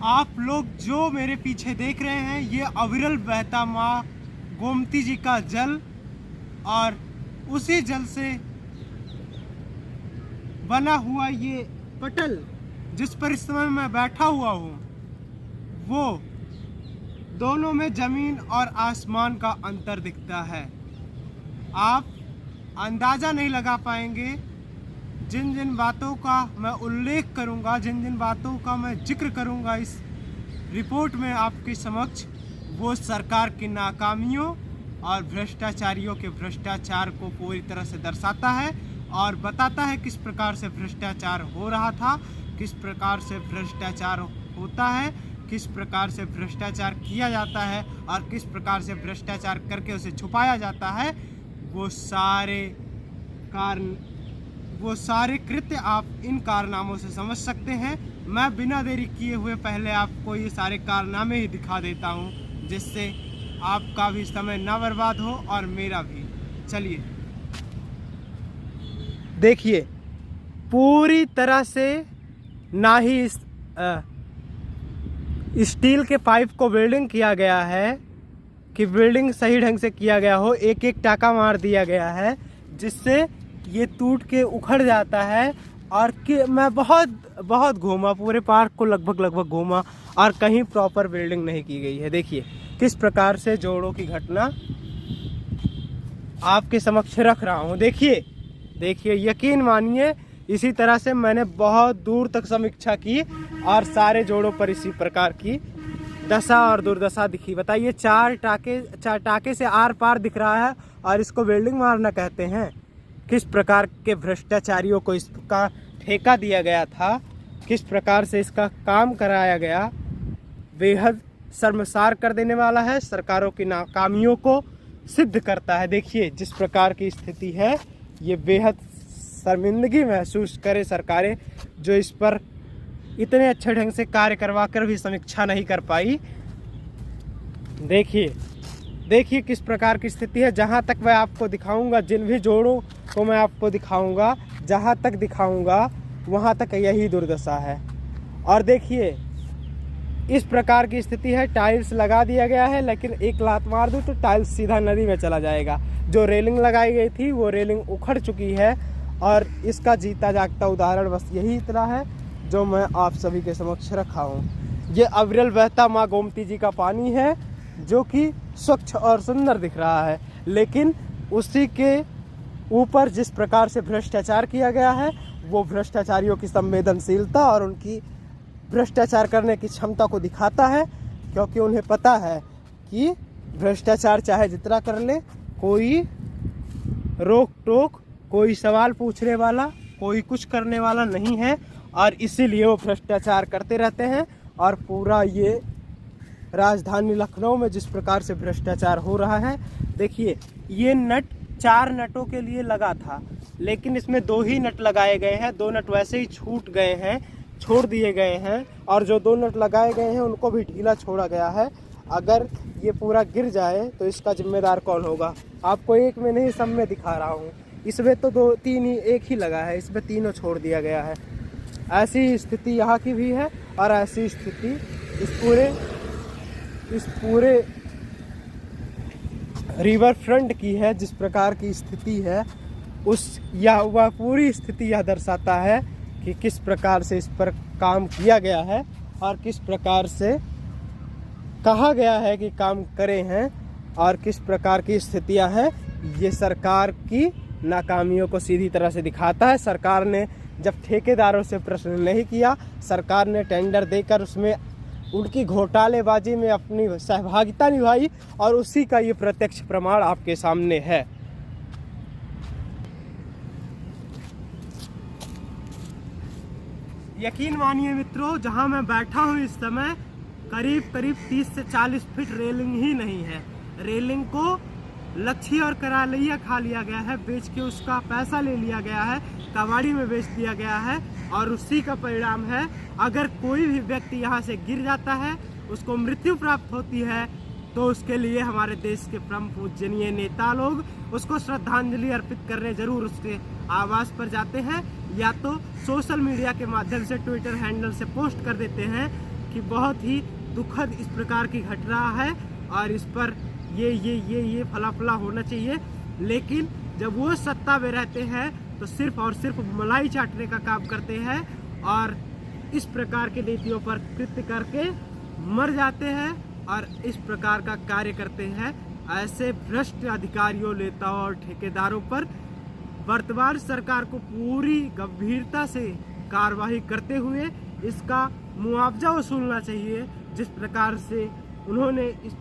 आप लोग जो मेरे पीछे देख रहे हैं ये अविरल बहता माँ गोमती जी का जल और उसी जल से बना हुआ ये पटल जिस पर इस समय मैं बैठा हुआ हूँ, वो दोनों में जमीन और आसमान का अंतर दिखता है। आप अंदाज़ा नहीं लगा पाएंगे। जिन जिन बातों का मैं उल्लेख करूंगा, जिन जिन बातों का मैं जिक्र करूंगा इस रिपोर्ट में आपके समक्ष, वो सरकार की नाकामियों और भ्रष्टाचारियों के भ्रष्टाचार को पूरी तरह से दर्शाता है और बताता है किस प्रकार से भ्रष्टाचार हो रहा था, किस प्रकार से भ्रष्टाचार होता है, किस प्रकार से भ्रष्टाचार किया जाता है और किस प्रकार से भ्रष्टाचार करके उसे छुपाया जाता है। वो सारे कृत्य आप इन कारनामों से समझ सकते हैं। मैं बिना देरी किए हुए पहले आपको ये सारे कारनामे ही दिखा देता हूँ, जिससे आपका भी समय ना बर्बाद हो और मेरा भी। चलिए देखिए, पूरी तरह से ना ही स्टील के पाइप को वेल्डिंग किया गया है कि वेल्डिंग सही ढंग से किया गया हो, एक एक टाका मार दिया गया है जिससे ये टूट के उखड़ जाता है। और कि मैं बहुत घूमा, पूरे पार्क को लगभग घूमा और कहीं प्रॉपर वेल्डिंग नहीं की गई है। देखिए किस प्रकार से जोड़ों की घटना आपके समक्ष रख रहा हूँ। देखिए यकीन मानिए, इसी तरह से मैंने बहुत दूर तक समीक्षा की और सारे जोड़ों पर इसी प्रकार की दशा और दुर्दशा दिखी। बताइए, चार टाके से आर पार दिख रहा है और इसको वेल्डिंग मारना कहते हैं। किस प्रकार के भ्रष्टाचारियों को इसका ठेका दिया गया था, किस प्रकार से इसका काम कराया गया, बेहद शर्मसार कर देने वाला है। सरकारों की नाकामियों को सिद्ध करता है। देखिए जिस प्रकार की स्थिति है, ये बेहद शर्मिंदगी महसूस करे सरकारें जो इस पर इतने अच्छे ढंग से कार्य करवा कर भी समीक्षा नहीं कर पाई। देखिए किस प्रकार की स्थिति है। जहाँ तक मैं आपको दिखाऊंगा, जिन भी जोड़ों को मैं आपको दिखाऊंगा, जहाँ तक दिखाऊंगा वहाँ तक यही दुर्दशा है। और देखिए इस प्रकार की स्थिति है। टाइल्स लगा दिया गया है, लेकिन एक लात मार दूँ तो टाइल्स सीधा नदी में चला जाएगा। जो रेलिंग लगाई गई थी वो रेलिंग उखड़ चुकी है और इसका जीता जागता उदाहरण बस यही इतना है जो मैं आप सभी के समक्ष रखा हूँ। ये अविरल बहता माँ गोमती जी का पानी है जो कि स्वच्छ और सुंदर दिख रहा है, लेकिन उसी के ऊपर जिस प्रकार से भ्रष्टाचार किया गया है, वो भ्रष्टाचारियों की संवेदनशीलता और उनकी भ्रष्टाचार करने की क्षमता को दिखाता है, क्योंकि उन्हें पता है कि भ्रष्टाचार चाहे जितना कर ले, कोई रोक टोक, कोई सवाल पूछने वाला, कोई कुछ करने वाला नहीं है और इसीलिए वो भ्रष्टाचार करते रहते हैं। और पूरा ये राजधानी लखनऊ में जिस प्रकार से भ्रष्टाचार हो रहा है, देखिए ये नट 4 नटों के लिए लगा था, लेकिन इसमें 2 ही नट लगाए गए हैं। 2 नट वैसे ही छूट गए हैं, छोड़ दिए गए हैं, और जो 2 नट लगाए गए हैं उनको भी ढीला छोड़ा गया है। अगर ये पूरा गिर जाए तो इसका जिम्मेदार कौन होगा? आपको एक में नहीं, सब में दिखा रहा हूँ। इसमें तो 2-3 ही, एक ही लगा है, इसमें तीनों छोड़ दिया गया है। ऐसी स्थिति यहाँ की भी है और ऐसी स्थिति इस पूरे रिवर फ्रंट की है। जिस प्रकार की स्थिति है वह पूरी स्थिति यह दर्शाता है कि किस प्रकार से इस पर काम किया गया है और किस प्रकार से कहा गया है कि काम करे हैं और किस प्रकार की स्थितियां हैं। ये सरकार की नाकामियों को सीधी तरह से दिखाता है। सरकार ने जब ठेकेदारों से प्रश्न नहीं किया, सरकार ने टेंडर देकर उसमें उनकी घोटालेबाजी में अपनी सहभागिता निभाई और उसी का ये प्रत्यक्ष प्रमाण आपके सामने है। यकीन मानिए मित्रों, जहां मैं बैठा हूं इस समय करीब 30 से 40 फीट रेलिंग ही नहीं है। रेलिंग को लच्छी और करालैया खा लिया गया है, बेच के उसका पैसा ले लिया गया है, कबाड़ी में बेच दिया गया है। और उसी का परिणाम है, अगर कोई भी व्यक्ति यहाँ से गिर जाता है, उसको मृत्यु प्राप्त होती है, तो उसके लिए हमारे देश के परम पूजनीय नेता लोग उसको श्रद्धांजलि अर्पित करने जरूर उसके आवास पर जाते हैं, या तो सोशल मीडिया के माध्यम से ट्विटर हैंडल से पोस्ट कर देते हैं कि बहुत ही दुखद इस प्रकार की घट रहा है और इस पर ये फला होना चाहिए। लेकिन जब वो सत्ता में रहते हैं तो सिर्फ और सिर्फ मलाई चाटने का काम करते हैं और इस प्रकार के नीतियों पर कृत्य करके मर जाते हैं और इस प्रकार का कार्य करते हैं। ऐसे भ्रष्ट अधिकारियों, नेताओं और ठेकेदारों पर वर्तमान सरकार को पूरी गंभीरता से कार्रवाई करते हुए इसका मुआवजा वसूलना चाहिए। जिस प्रकार से उन्होंने इस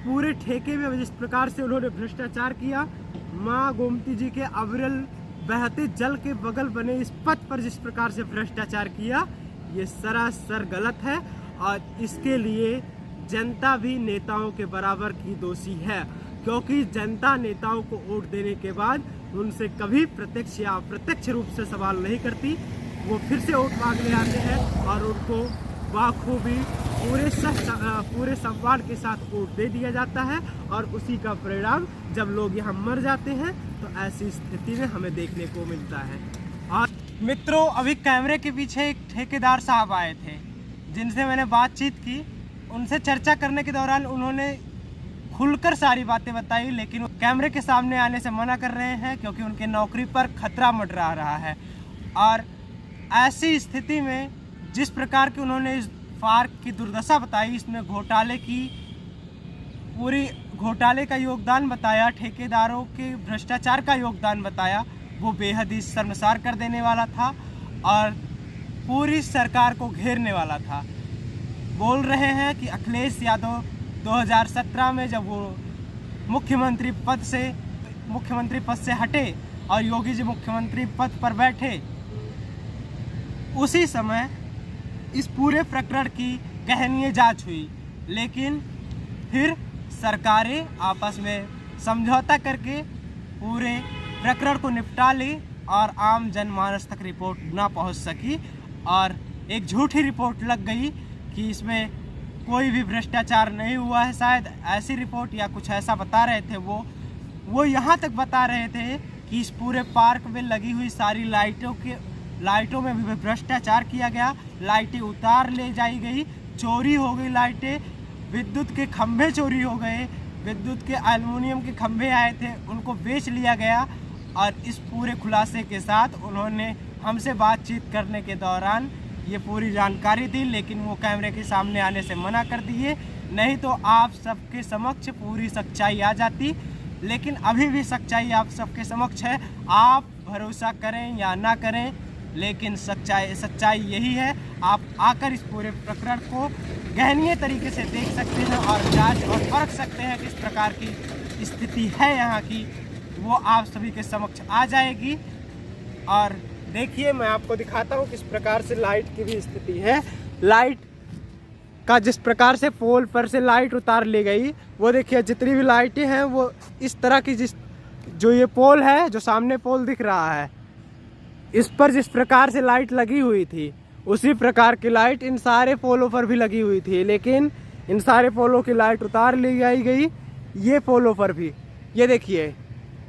पूरे ठेके में जिस प्रकार से उन्होंने भ्रष्टाचार किया, माँ गोमती जी के अविरल बहते जल के बगल बने इस पथ पर जिस प्रकार से भ्रष्टाचार किया, ये सरासर गलत है और इसके लिए जनता भी नेताओं के बराबर की दोषी है, क्योंकि जनता नेताओं को वोट देने के बाद उनसे कभी प्रत्यक्ष या अप्रत्यक्ष रूप से सवाल नहीं करती। वो फिर से वोट मांगने आते हैं और उनको बाखूबी पूरे सम्मान के साथ वोट दे दिया जाता है और उसी का परिणाम जब लोग यहाँ मर जाते हैं तो ऐसी स्थिति में हमें देखने को मिलता है। और मित्रों, अभी कैमरे के पीछे एक ठेकेदार साहब आए थे जिनसे मैंने बातचीत की। उनसे चर्चा करने के दौरान उन्होंने खुलकर सारी बातें बताई, लेकिन वो कैमरे के सामने आने से मना कर रहे हैं क्योंकि उनके नौकरी पर खतरा मंडरा रहा है। और ऐसी स्थिति में जिस प्रकार की उन्होंने इस पार्क की दुर्दशा बताई, इसमें घोटाले का योगदान बताया, ठेकेदारों के भ्रष्टाचार का योगदान बताया, वो बेहद ही शर्मसार कर देने वाला था और पूरी सरकार को घेरने वाला था। बोल रहे हैं कि अखिलेश यादव 2017 में जब वो मुख्यमंत्री पद से हटे और योगी जी मुख्यमंत्री पद पर बैठे, उसी समय इस पूरे प्रकरण की गहन जांच हुई, लेकिन फिर सरकारें आपस में समझौता करके पूरे प्रकरण को निपटा ली और आम जनमानस तक रिपोर्ट ना पहुंच सकी और एक झूठी रिपोर्ट लग गई कि इसमें कोई भी भ्रष्टाचार नहीं हुआ है। शायद ऐसी रिपोर्ट या कुछ ऐसा बता रहे थे वो यहाँ तक बता रहे थे कि इस पूरे पार्क में लगी हुई सारी लाइटों में भी भ्रष्टाचार किया गया, लाइटें उतार ले जाई गई, चोरी हो गई लाइटें, विद्युत के खंभे चोरी हो गए, विद्युत के एल्युमिनियम के खंभे आए थे उनको बेच लिया गया। और इस पूरे खुलासे के साथ उन्होंने हमसे बातचीत करने के दौरान ये पूरी जानकारी दी, लेकिन वो कैमरे के सामने आने से मना कर दिए, नहीं तो आप सबके समक्ष पूरी सच्चाई आ जाती। लेकिन अभी भी सच्चाई आप सबके समक्ष है, आप भरोसा करें या ना करें, लेकिन सच्चाई यही है। आप आकर इस पूरे प्रकरण को गहनीय तरीके से देख सकते हैं और जांच और परख सकते हैं किस प्रकार की स्थिति है यहाँ की, वो आप सभी के समक्ष आ जाएगी। और देखिए, मैं आपको दिखाता हूँ किस प्रकार से लाइट की भी स्थिति है। लाइट का जिस प्रकार से पोल पर से लाइट उतार ली गई, वो देखिए जितनी भी लाइटें हैं वो इस तरह की, जो ये पोल है, जो सामने पोल दिख रहा है, इस पर जिस प्रकार से लाइट लगी हुई थी उसी प्रकार की लाइट इन सारे पोलों पर भी लगी हुई थी, लेकिन इन सारे पोलों की लाइट उतार ली गई। ये पोलों पर भी ये देखिए,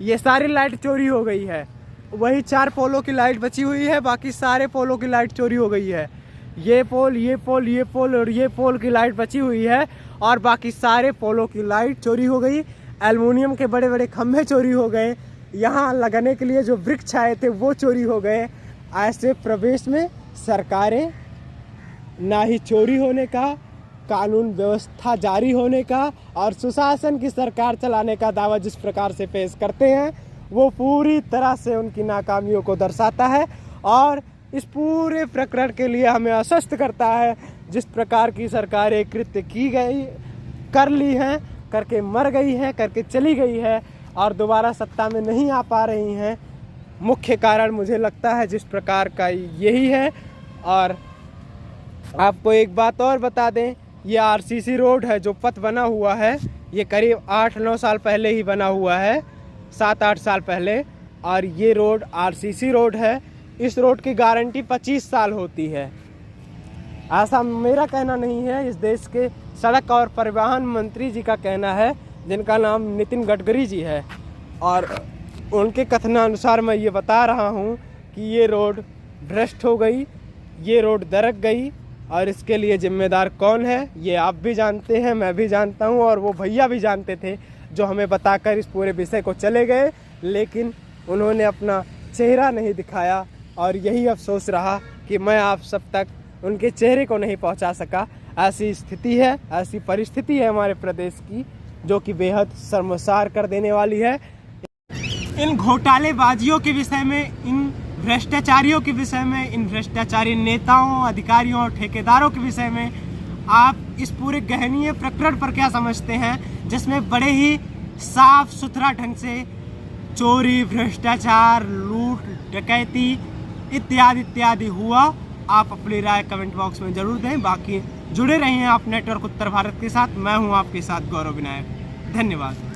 ये सारी लाइट चोरी हो गई है। वही 4 पोलों की लाइट बची हुई है, बाकी सारे पोलों की लाइट चोरी हो गई है। ये पोल और ये पोल की लाइट बची हुई है और बाकी सारे पोलों की लाइट चोरी हो गई। एल्युमिनियम के बड़े बड़े खंभे चोरी हो गए, यहाँ लगाने के लिए जो वृक्ष आए थे वो चोरी हो गए। ऐसे प्रदेश में सरकारें ना ही चोरी होने का, कानून व्यवस्था जारी होने का और सुशासन की सरकार चलाने का दावा जिस प्रकार से पेश करते हैं, वो पूरी तरह से उनकी नाकामियों को दर्शाता है और इस पूरे प्रकरण के लिए हमें आश्वस्त करता है। जिस प्रकार की सरकारें कृत्य कर ली हैं, करके मर गई हैं, करके चली गई है और दोबारा सत्ता में नहीं आ पा रही हैं, मुख्य कारण मुझे लगता है जिस प्रकार का यही है। और आपको एक बात और बता दें, ये आरसीसी रोड है जो पथ बना हुआ है, ये करीब 8-9 साल पहले ही बना हुआ है, 7-8 साल पहले। और ये रोड आरसीसी रोड है, इस रोड की गारंटी 25 साल होती है। ऐसा मेरा कहना नहीं है, इस देश के सड़क और परिवहन मंत्री जी का कहना है, जिनका नाम नितिन गडकरी जी है। और उनके कथनानुसार मैं ये बता रहा हूँ कि ये रोड भ्रष्ट हो गई, ये रोड दरक गई और इसके लिए जिम्मेदार कौन है ये आप भी जानते हैं, मैं भी जानता हूँ और वो भैया भी जानते थे जो हमें बताकर इस पूरे विषय को चले गए, लेकिन उन्होंने अपना चेहरा नहीं दिखाया और यही अफसोस रहा कि मैं आप सब तक उनके चेहरे को नहीं पहुंचा सका। ऐसी स्थिति है, ऐसी परिस्थिति है हमारे प्रदेश की जो कि बेहद शर्मसार कर देने वाली है। इन घोटालेबाजियों के विषय में, इन भ्रष्टाचारियों के विषय में, इन भ्रष्टाचारी नेताओं, अधिकारियों और ठेकेदारों के विषय में आप इस पूरे गहनीय प्रकरण पर क्या समझते हैं, जिसमें बड़े ही साफ सुथरा ढंग से चोरी, भ्रष्टाचार, लूट, डकैती इत्यादि इत्यादि हुआ। आप अपनी राय कमेंट बॉक्स में जरूर दें। बाकी जुड़े रहिए आप नेटवर्क उत्तर भारत के साथ। मैं हूं आपके साथ गौरव विनायक। धन्यवाद।